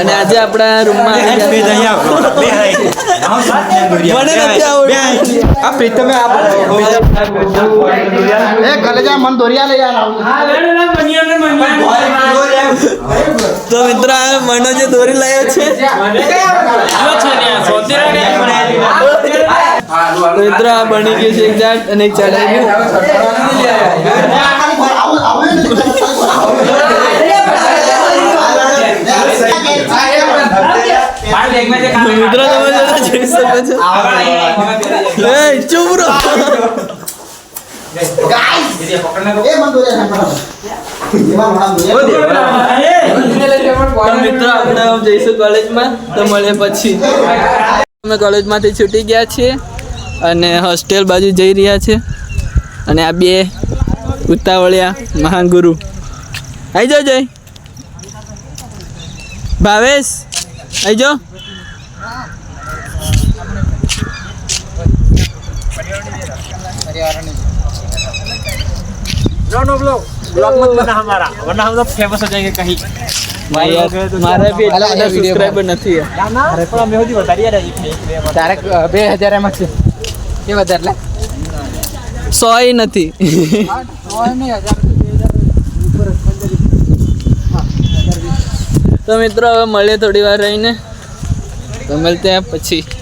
અને આજે આપણા રૂમમાં તો મિત્ર મનો જે દોરી લાવ્યો છે તો મિત્ર આ બની ગયું છે એક ઝાડ અને એક ચડાઈ ગયું મિત્રો તમે જોઈ શકો છો ચૂપ રહો મિત્રો આપણે જઈશું કોલેજમાં તો મળે પછી અમે કોલેજમાંથી છૂટી ગયા છીએ અને હોસ્ટેલ બાજુ જઈ રહ્યા છે અને આ બે ઉતાવળિયા મહાગુરુ આવી જાઓ જય ભાવેશ આવી જાઓ नो ब्लॉग मत बना हमारा वरना हम लोग फेमस हो जाएंगे कहीं भाई यार मारा भी એટલા બધા સબસ્ક્રાઇબર નથી અરે પણ અમે હોદી બતાડી યાર તારે 2000 એમ છે કે વધારે 100 નથી 100 નહીં 1000 ઉપર 15 તો મિત્રો હવે મળીએ થોડી વાર રહીને તો મળते हैं પછી